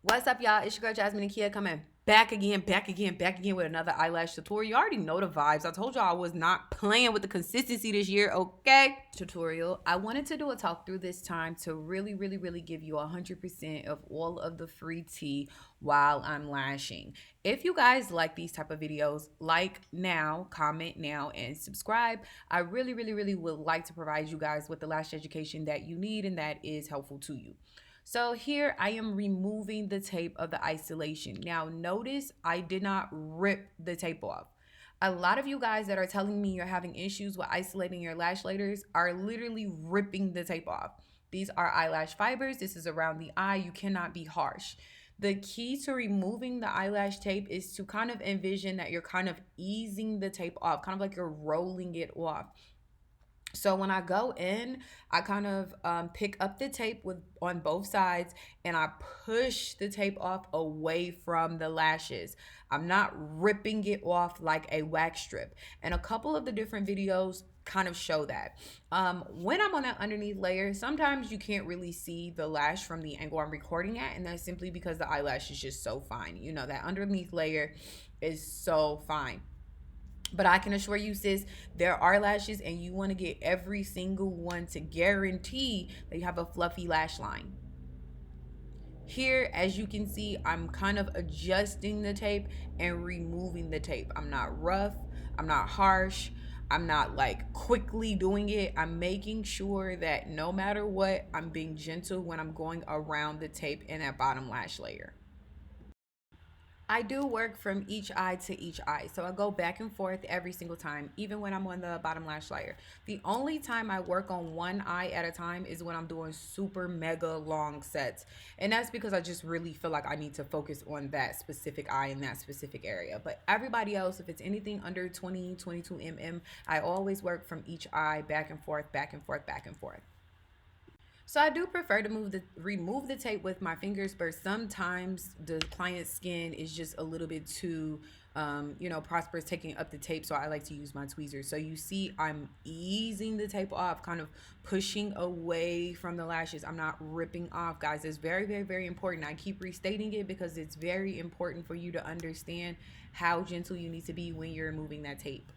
What's up, y'all? It's your girl Jasmine and Kia coming back again with another eyelash tutorial. You already know the vibes. I told y'all I was not playing with the consistency this year, okay? Tutorial. I wanted to do a talk through this time to really give you 100% of all of the free tea while I'm lashing. If you guys like these type of videos, like now, comment now, and subscribe. I really would like to provide you guys with the lash education that you need and that is helpful to you. So here I am removing the tape of the isolation. Now notice I did not rip the tape off. A lot of you guys that are telling me you're having issues with isolating your lash layers are literally ripping the tape off. These are eyelash fibers. This is around the eye. You cannot be harsh. The key to removing the eyelash tape is to kind of envision that you're kind of easing the tape off, kind of like you're rolling it off. So when I go in, I kind of pick up the tape on both sides and I push the tape off away from the lashes. I'm not ripping it off like a wax strip. And a couple of the different videos kind of show that. When I'm on an underneath layer, sometimes you can't really see the lash from the angle I'm recording at, and that's simply because the eyelash is just so fine. You know, that underneath layer is so fine. But I can assure you, sis, there are lashes and you want to get every single one to guarantee that you have a fluffy lash line. Here, as you can see, I'm kind of adjusting the tape and removing the tape. I'm not rough. I'm not harsh. I'm not like quickly doing it. I'm making sure that no matter what, I'm being gentle when I'm going around the tape in that bottom lash layer. I do work from each eye to each eye. So I go back and forth every single time, even when I'm on the bottom lash layer. The only time I work on one eye at a time is when I'm doing super mega long sets. And that's because I just really feel like I need to focus on that specific eye in that specific area. But everybody else, if it's anything under 22 mm, I always work from each eye back and forth, back and forth, back and forth. So I do prefer to remove the tape with my fingers, but sometimes the client's skin is just a little bit too, prosperous taking up the tape. So I like to use my tweezers. So you see, I'm easing the tape off, kind of pushing away from the lashes. I'm not ripping off, guys. It's very important. I keep restating it because it's very important for you to understand how gentle you need to be when you're removing that tape.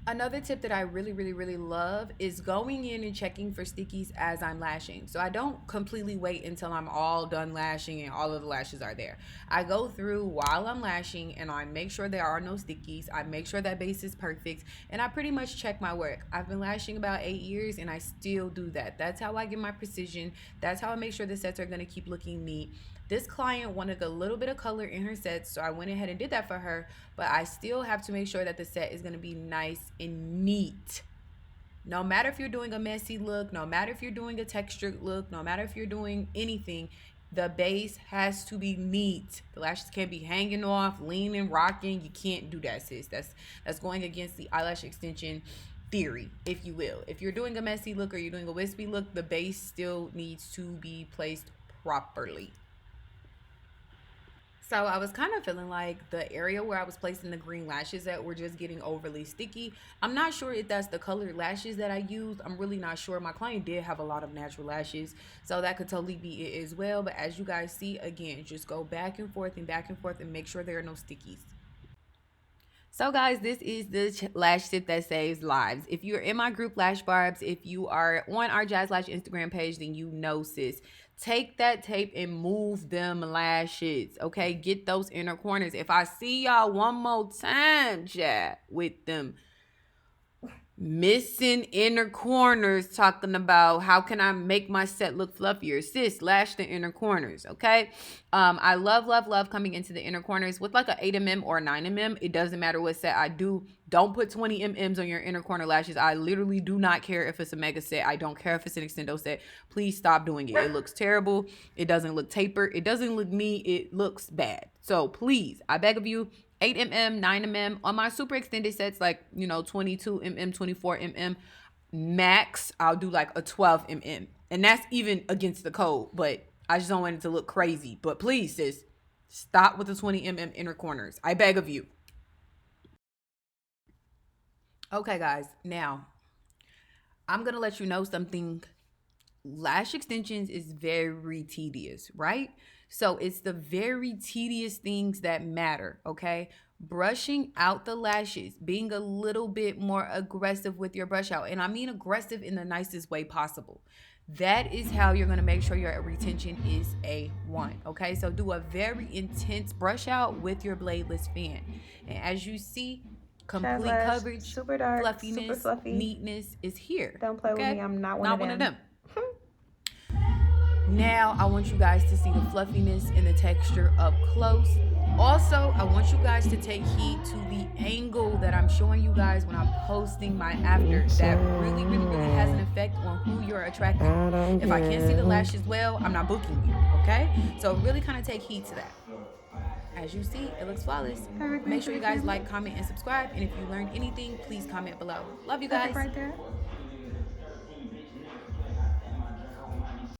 Another tip that I really love is going in and checking for stickies as I'm lashing. So I don't completely wait until I'm all done lashing and all of the lashes are there. I go through while I'm lashing and I make sure there are no stickies. I make sure that base is perfect and I pretty much check my work. I've been lashing about 8 years and I still do that. That's how I get my precision. That's how I make sure the sets are gonna keep looking neat. This client wanted a little bit of color in her sets, so I went ahead and did that for her, but I still have to make sure that the set is going to be nice and neat. No matter if you're doing a messy look, no matter if you're doing a textured look, no matter if you're doing anything, the base has to be neat. The lashes can't be hanging off, leaning, rocking. You can't do that, sis. That's going against the eyelash extension theory, if you will. If you're doing a messy look or you're doing a wispy look, the base still needs to be placed properly. So I was kind of feeling like the area where I was placing the green lashes at were just getting overly sticky. I'm not sure if that's the colored lashes that I used. I'm really not sure. My client did have a lot of natural lashes, so that could totally be it as well. But as you guys see, again, just go back and forth and make sure there are no stickies. So guys, this is the lash tip that saves lives. If you're in my group Lash Barbs, if you are on our Jazz Lash Instagram page, then you know, sis. Take that tape and move them lashes, okay? Get those inner corners. If I see y'all one more time, chat, with them missing inner corners, talking about how can I make my set look fluffier, sis, lash the inner corners, okay? I love coming into the inner corners with like a 8mm or 9mm. It doesn't matter what set I do. Don't put 20 mm's on your inner corner lashes. I literally do not care if it's a mega set. I don't care if it's an extendo set. Please stop doing it. It looks terrible. It doesn't look tapered. It doesn't look neat. It looks bad. So please, I beg of you, 8mm, 9mm on my super extended sets, like 22mm, 24mm max. I'll do like a 12mm, and that's even against the code, but I just don't want it to look crazy. But please, sis, stop with the 20mm inner corners. I beg of you. Okay, guys, now I'm gonna let you know something lash extensions is very tedious, right? So it's the very tedious things that matter, okay? Brushing out the lashes, being a little bit more aggressive with your brush out. And I mean aggressive in the nicest way possible. That is how you're going to make sure your retention is A1, okay? So do a very intense brush out with your bladeless fan. And as you see, complete Lash, coverage, super dark, fluffiness, super fluffy. neatness is here. Don't play okay? with me. I'm not one Not of them. Now I want you guys to see the fluffiness and the texture up close. Also, I want you guys to take heed to the angle that I'm showing you guys when I'm posting my after. That really, really, really has an effect on who you're attracting. If I can't see the lashes well, I'm not booking you, okay? So really kind of take heed to that. As you see, it looks flawless. Make sure you guys like, comment, and subscribe. And if you learned anything, please comment below. Love you guys. Right there.